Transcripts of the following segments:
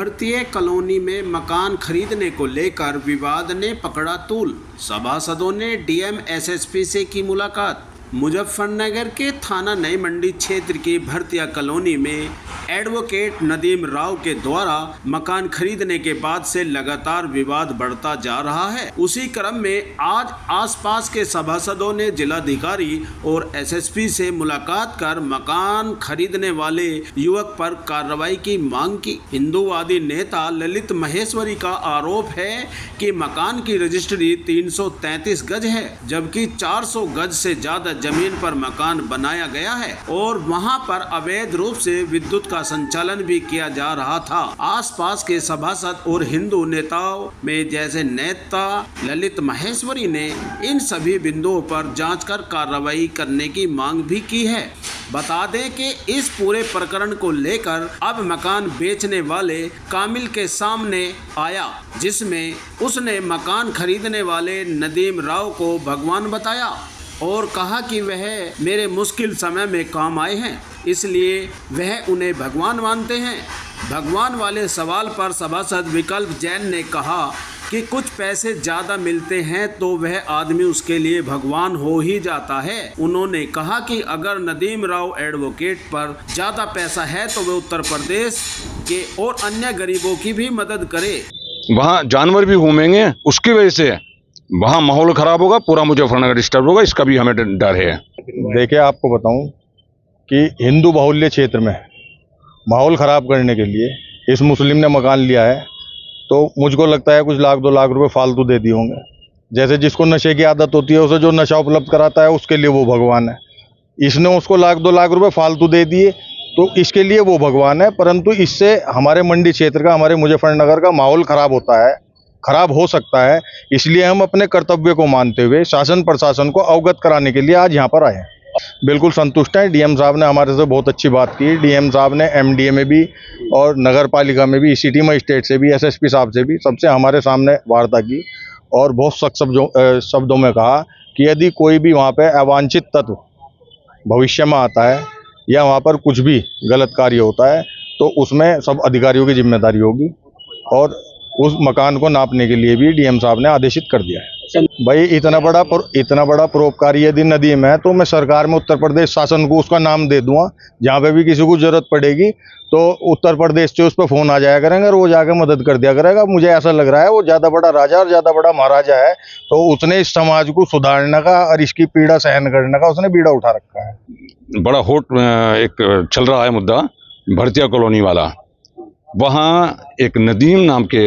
भरतीय colony में मकान खरीदने को लेकर विवाद ने पकड़ा तूल। सभासदों ने डीएम एसएसपी से की मुलाकात। मुजफ्फरनगर के थाना नई मंडी क्षेत्र की भरतीय कॉलोनी में एडवोकेट नदीम राव के द्वारा मकान खरीदने के बाद से लगातार विवाद बढ़ता जा रहा है। उसी क्रम में आज आसपास के सभासदों ने जिलाधिकारी और एसएसपी से मुलाकात कर मकान खरीदने वाले युवक पर कार्रवाई की मांग की। हिंदूवादी नेता ललित महेश्वरी का आरोप है कि मकान की रजिस्ट्री 333 गज है, जबकि 400 गज से ज्यादा जमीन पर मकान बनाया गया है और वहां पर अवैध रूप से विद्युत का संचालन भी किया जा रहा था। आसपास के सभासद और हिंदू नेताओं में जैसे नेता ललित महेश्वरी ने इन सभी बिंदुओं पर जांच कर कार्रवाई करने की मांग भी की है। बता दें कि इस पूरे प्रकरण को लेकर अब मकान बेचने वाले कामिल के सामने आया, जिसमें उसने मकान खरीदने वाले नदीम राव को भगवान बताया और कहा कि वह मेरे मुश्किल समय में काम आए हैं, इसलिए वह उन्हें भगवान मानते हैं। भगवान वाले सवाल पर सभासद विकल्प जैन ने कहा कि कुछ पैसे ज़्यादा मिलते हैं तो वह आदमी उसके लिए भगवान हो ही जाता है। उन्होंने कहा कि अगर नदीम राव एडवोकेट पर ज़्यादा पैसा है तो वह उत्तर प्रदेश के और अन्य गरीबों की भी मदद करे। वहाँ जानवर भी घूमेंगे, उसकी वजह से वहाँ माहौल खराब होगा, पूरा मुजफ्फरनगर डिस्टर्ब होगा, इसका भी हमें डर है। देखिए, आपको बताऊं कि हिंदू बाहुल्य क्षेत्र में माहौल खराब करने के लिए इस मुस्लिम ने मकान लिया है, तो मुझको लगता है कुछ लाख 2 लाख रुपए फालतू दे दिए होंगे। जैसे जिसको नशे की आदत होती है, उसे जो नशा उपलब्ध कराता है उसके लिए वो भगवान है। इसने उसको लाख 2 लाख रुपए फालतू दे दिए तो इसके लिए वो भगवान है। परंतु इससे हमारे मंडी क्षेत्र का, हमारे मुजफ्फरनगर का माहौल खराब होता है, खराब हो सकता है। इसलिए हम अपने कर्तव्य को मानते हुए शासन प्रशासन को अवगत कराने के लिए आज यहाँ पर आए हैं। बिल्कुल संतुष्ट हैं। डीएम साहब ने हमारे से बहुत अच्छी बात की। डीएम साहब ने एमडीए में भी और नगर पालिका में भी, सिटी मजिस्ट्रेट से भी, एसएसपी साहब से भी, सबसे हमारे सामने वार्ता की और बहुत सख्त शब्दों में कहा कि यदि कोई भी वहाँ पे अवांछित तत्व भविष्य में आता है या वहाँ पर कुछ भी गलत कार्य होता है तो उसमें सब अधिकारियों की जिम्मेदारी होगी और उस मकान को नापने के लिए भी डीएम साहब ने आदेशित कर दिया है। भाई इतना बड़ा परोपकारी यदि नदीम है तो मैं सरकार में उत्तर प्रदेश शासन को उसका नाम दे दूंगा। जहाँ पे भी किसी को जरूरत पड़ेगी तो उत्तर प्रदेश से उस पर फोन आ जाया करेंगे और वो जाकर मदद कर दिया करेगा। मुझे ऐसा लग रहा है वो ज़्यादा बड़ा राजा और ज़्यादा बड़ा महाराजा है, तो उसने इस समाज को सुधारने का और इसकी पीड़ा सहन करने का उसने बीड़ा उठा रखा है। बड़ा होट एक चल रहा है मुद्दा भरतीय कॉलोनी वाला। वहाँ एक नदीम नाम के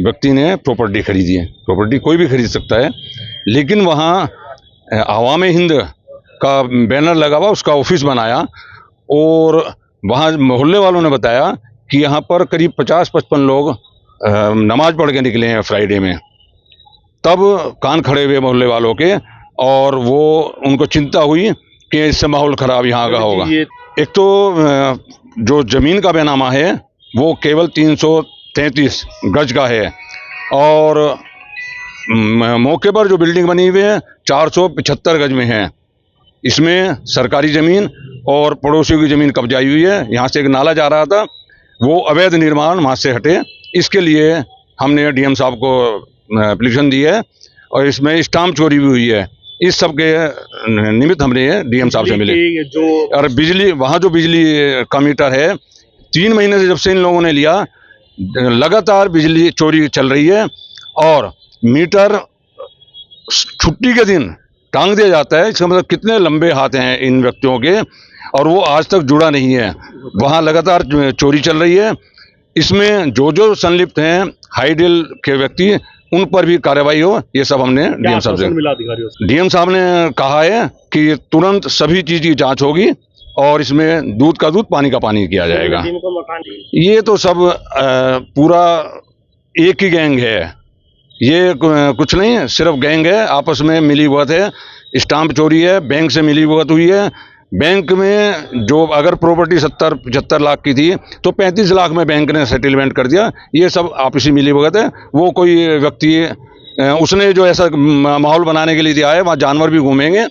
व्यक्ति ने प्रॉपर्टी खरीदी है। प्रॉपर्टी कोई भी खरीद सकता है, लेकिन वहाँ आवाम हिंद का बैनर लगा हुआ, उसका ऑफिस बनाया और वहाँ मोहल्ले वालों ने बताया कि यहाँ पर करीब 50-55 लोग नमाज पढ़ के निकले हैं फ्राइडे में। तब कान खड़े हुए मोहल्ले वालों के और वो उनको चिंता हुई कि इससे माहौल खराब यहाँ का होगा। एक तो जो ज़मीन का बैनामा है वो केवल 333 गज का है और मौके पर जो बिल्डिंग बनी हुई है 475 गज में है। इसमें सरकारी ज़मीन और पड़ोसियों की ज़मीन कब्जाई हुई है। यहाँ से एक नाला जा रहा था, वो अवैध निर्माण वहाँ से हटे। इसके लिए हमने डीएम साहब को एप्लीकेशन दी है और इसमें स्टाम्प चोरी भी हुई है। इस सब के निमित्त हमने डीएम साहब से मिले। और बिजली, वहाँ जो बिजली का मीटर है 3 महीने से जब से इन लोगों ने लिया लगातार बिजली चोरी चल रही है और मीटर छुट्टी के दिन टांग दिया जाता है। इसका मतलब कितने लंबे हाथ हैं इन व्यक्तियों के और वो आज तक जुड़ा नहीं है। वहाँ लगातार चोरी चल रही है। इसमें जो संलिप्त हैं हाईडिल के व्यक्ति, उन पर भी कार्रवाई हो, ये सब हमने डीएम साहब से। डीएम साहब ने कहा है कि तुरंत सभी चीज़ की जाँच होगी और इसमें दूध का दूध, पानी का पानी किया जाएगा। ये तो सब पूरा एक ही गैंग है, ये कुछ नहीं है, सिर्फ गैंग है, आपस में मिली भगत है। स्टाम्प चोरी है, बैंक से मिली भगत हुई है। बैंक में जो अगर प्रॉपर्टी 70-75 लाख की थी तो 35 लाख में बैंक ने सेटलमेंट कर दिया। ये सब आपसी मिली भगत है। वो कोई व्यक्ति उसने जो ऐसा माहौल बनाने के लिए दिया है, वहाँ जानवर भी घूमेंगे।